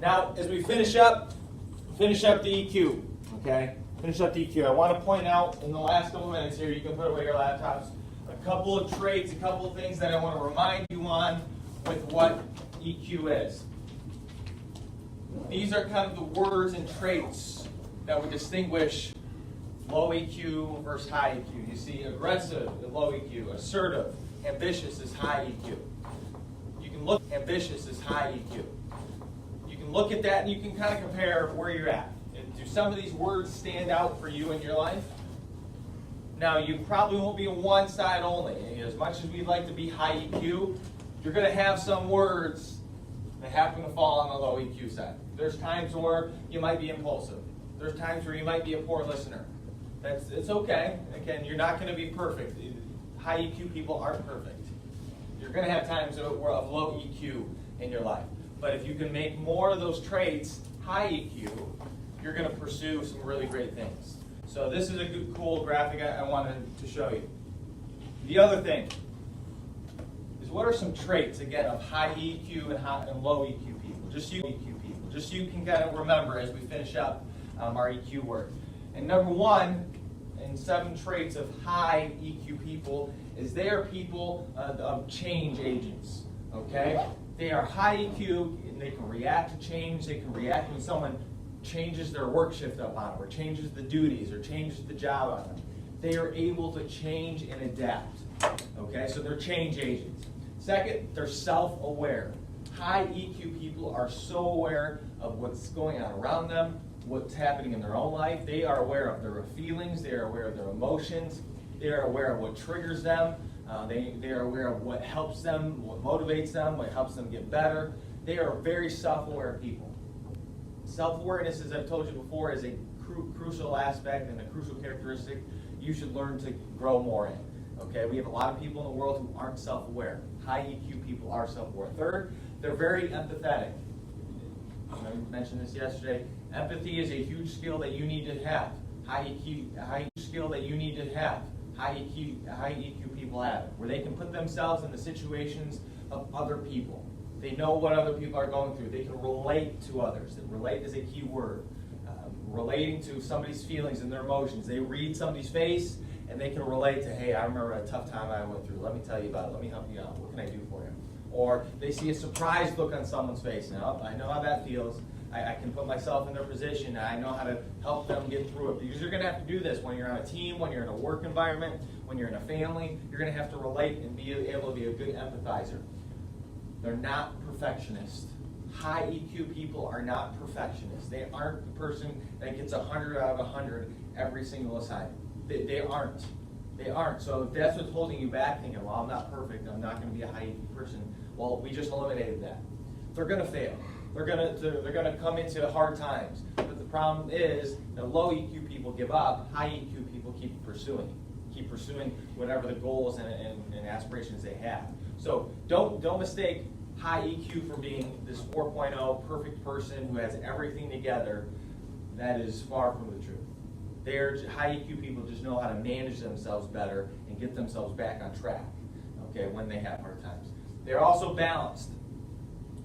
Now, as we finish up the EQ, okay? Finish up the EQ. I want to point out in the last couple minutes here, you can put away your laptops, a couple of traits, a couple of things that I want to remind you on with what EQ is. These are kind of the words and traits that would distinguish low EQ versus high EQ. You see aggressive is low EQ, assertive, ambitious is high EQ. You can look ambitious is high EQ. You can look at that and you can kind of compare where you're at. Do some of these words stand out for you in your life? Now, you probably won't be a one side only. As much as we'd like to be high EQ, you're going to have some words that happen to fall on the low EQ side. There's times where you might be impulsive. There's times where you might be a poor listener. It's okay. Again, you're not going to be perfect. High EQ people aren't perfect. You're going to have times of low EQ in your life. But if you can make more of those traits high EQ, you're going to pursue some really great things. So this is a good, cool graphic I wanted to show you. The other thing is, what are some traits, again, of high EQ and low EQ people? Just so you can kind of remember as we finish up our EQ work. And number one, in 7 traits of high EQ people, is they are people of change agents. Okay? They are high EQ, and they can react to change. They can react when someone changes their work shift up on them, or changes the duties, or changes the job on them. They are able to change and adapt. Okay? So they're change agents. Second, they're self-aware. High EQ people are so aware of what's going on around them, what's happening in their own life. They are aware of their feelings. They are aware of their emotions. They are aware of what triggers them. They are aware of what helps them, what motivates them, what helps them get better. They are very self-aware people. Self-awareness, as I've told you before, is a crucial aspect and a crucial characteristic you should learn to grow more in. Okay, we have a lot of people in the world who aren't self-aware. High EQ people are self-aware. Third, they're very empathetic. I mentioned this yesterday. Empathy is a huge skill that you need to have. High EQ skill that you need to have. High EQ people have it, where they can put themselves in the situations of other people. They know what other people are going through. They can relate to others. Relate is a key word. Relating to somebody's feelings and their emotions. They read somebody's face and they can relate to, hey, I remember a tough time I went through. Let me tell you about it. Let me help you out. What can I do for you? Or they see a surprised look on someone's face. Now, I know how that feels. I can put myself in their position. I know how to help them get through it. Because you're going to have to do this when you're on a team, when you're in a work environment, when you're in a family. You're going to have to relate and be able to be a good empathizer. They're not perfectionists. High EQ people are not perfectionists. They aren't the person that gets 100 out of 100 every single assignment. They aren't. They aren't. So if that's what's holding you back, thinking, well, I'm not perfect, I'm not going to be a high EQ person, well, we just eliminated that. They're going to fail. They're going to come into hard times. But the problem is that low EQ people give up. High EQ people keep pursuing whatever the goals and aspirations they have. So don't mistake high EQ for being this 4.0 perfect person who has everything together. That is far from the truth. High EQ people just know how to manage themselves better and get themselves back on track, okay, when they have hard times. They're also balanced.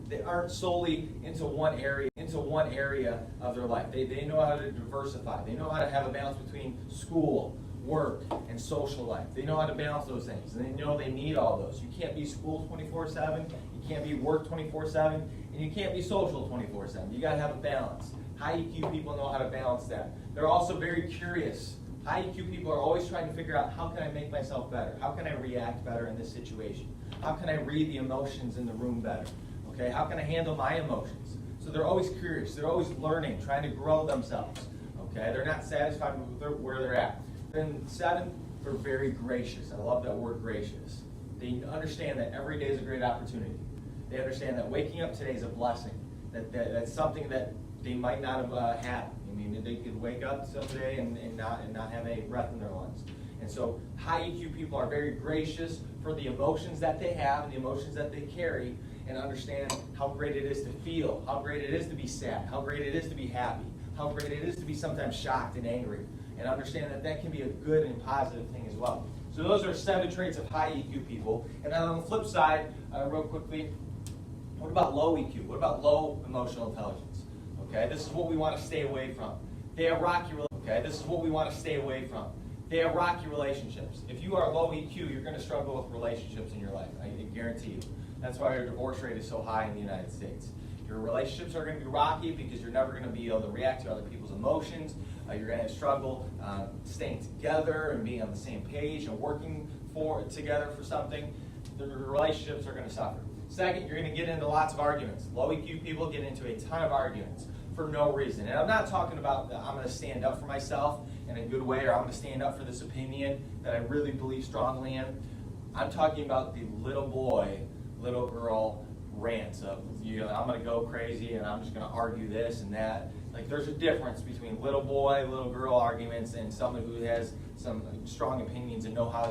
They aren't solely into one area of their life. They know how to diversify. They know how to have a balance between school, work, and social life. They know how to balance those things, and they know they need all those. You can't be school 24/7, you can't be work 24/7, and you can't be social 24/7. You got to have a balance. High EQ people know how to balance that. They're also very curious. High EQ people are always trying to figure out, how can I make myself better? How can I react better in this situation? How can I read the emotions in the room better? Okay, how can I handle my emotions? So they're always curious. They're always learning, trying to grow themselves. Okay, they're not satisfied with where they're at. Then 7, they're very gracious. I love that word, gracious. They understand that every day is a great opportunity. They understand that waking up today is a blessing. That's something that they might not have had. I mean, they could wake up someday and not have any breath in their lungs. And so high EQ people are very gracious for the emotions that they have and the emotions that they carry, and understand how great it is to feel, how great it is to be sad, how great it is to be happy, how great it is to be sometimes shocked and angry, and understand that that can be a good and positive thing as well. So those are 7 traits of high EQ people. And then on the flip side, real quickly, What about low EQ? What about low emotional intelligence? Okay, this is what we want to stay away from. They have rocky relationships. If you are low EQ, you're going to struggle with relationships in your life. I guarantee you. That's why our divorce rate is so high in the United States. Your relationships are going to be rocky because you're never going to be able to react to other people's emotions. You're going to struggle staying together and being on the same page and working together for something. The relationships are going to suffer. Second, you're going to get into lots of arguments. Low EQ people get into a ton of arguments for no reason. And I'm not talking about I'm going to stand up for myself in a good way, or I'm going to stand up for this opinion that I really believe strongly in. I'm talking about the little boy, little girl rants of, I'm going to go crazy and I'm just going to argue this and that. Like, there's a difference between little boy, little girl arguments and someone who has some strong opinions and know how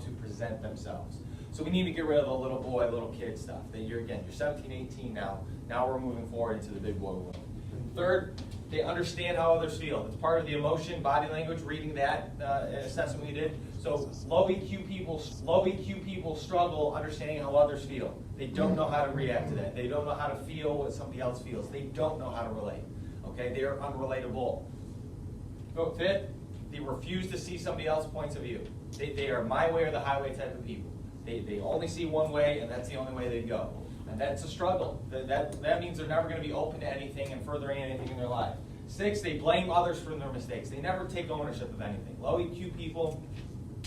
to present themselves. So we need to get rid of the little boy, little kid stuff. That you're 17, 18 now. Now we're moving forward into the big boy world. Third, they understand how others feel. It's part of the emotion, body language, reading that assessment we did. So low EQ people struggle understanding how others feel. They don't know how to react to that. They don't know how to feel what somebody else feels. They don't know how to relate. Okay, they are unrelatable. Fifth, they refuse to see somebody else's points of view. They are my way or the highway type of people. They only see one way, and that's the only way they go. And that's a struggle. That means they're never going to be open to anything and furthering anything in their life. 6, they blame others for their mistakes. They never take ownership of anything. Low EQ people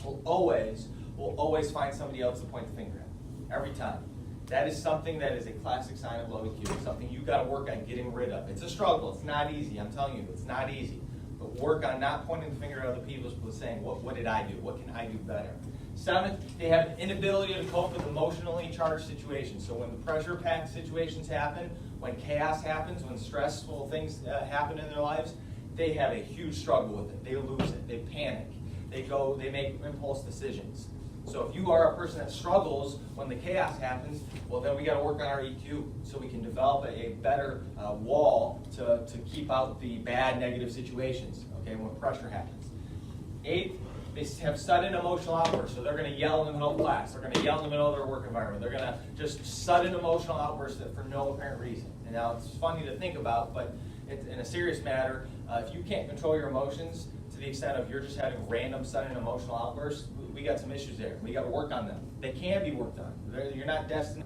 will always find somebody else to point the finger at. Every time. That is something that is a classic sign of low EQ. It's something you've got to work on getting rid of. It's a struggle. It's not easy. I'm telling you, it's not easy. But work on not pointing the finger at other people, but saying, what did I do? What can I do better? 7th, they have an inability to cope with emotionally charged situations. So when the pressure-packed situations happen, when chaos happens, when stressful things happen in their lives, they have a huge struggle with it. They lose it. They panic. They make impulse decisions. So if you are a person that struggles when the chaos happens, well, then we got to work on our EQ so we can develop a better wall to keep out the bad, negative situations, okay, when pressure happens. 8th, they have sudden emotional outbursts, so they're going to yell in the middle of class. They're going to yell in the middle of their work environment. They're going to just sudden emotional outbursts for no apparent reason. And now it's funny to think about, but in a serious matter, if you can't control your emotions to the extent of you're just having random sudden emotional outbursts, we got some issues there. We got to work on them. They can be worked on. You're not destined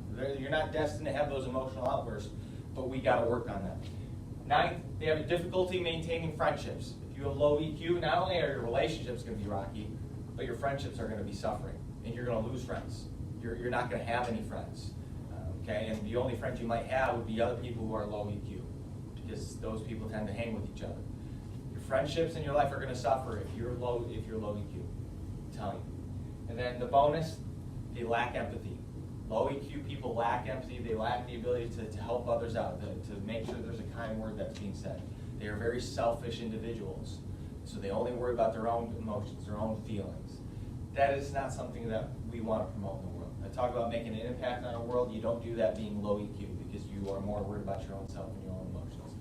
to have those emotional outbursts, but we got to work on them. 9th, they have a difficulty maintaining friendships. You have low EQ, not only are your relationships going to be rocky, but your friendships are going to be suffering, and you're going to lose friends. You're not going to have any friends, okay? And the only friends you might have would be other people who are low EQ, because those people tend to hang with each other. Your friendships in your life are going to suffer if you're low EQ. I'm telling you. And then the bonus, they lack empathy. Low EQ people lack empathy. They lack the ability to help others out, to make sure there's a kind word that's being said. They are very selfish individuals, so they only worry about their own emotions, their own feelings. That is not something that we want to promote in the world. I talk about making an impact on our world. You don't do that being low EQ because you are more worried about your own self and your own emotions.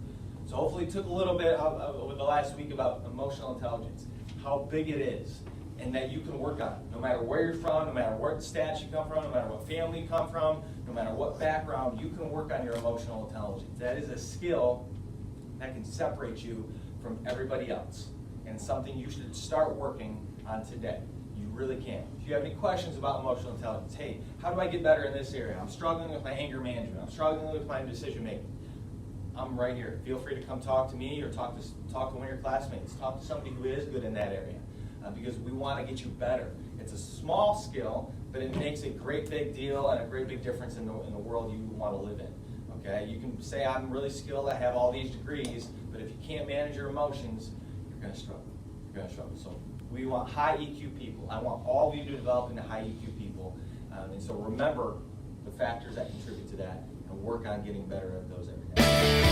So hopefully took a little bit over the last week about emotional intelligence, how big it is, and that you can work on it. No matter where you're from, no matter what stats you come from, no matter what family you come from, no matter what background, you can work on your emotional intelligence. That is a skill that can separate you from everybody else, and something you should start working on today. You really can. If you have any questions about emotional intelligence, hey, how do I get better in this area? I'm struggling with my anger management. I'm struggling with my decision making. I'm right here. Feel free to come talk to me or talk to one of your classmates. Talk to somebody who is good in that area, because we want to get you better. It's a small skill, but it makes a great big deal and a great big difference in the world you want to live in. Okay, you can say I'm really skilled, I have all these degrees, but if you can't manage your emotions, you're going to struggle. You're going to struggle. So we want high EQ people. I want all of you to develop into high EQ people. And so remember the factors that contribute to that and work on getting better at those every day.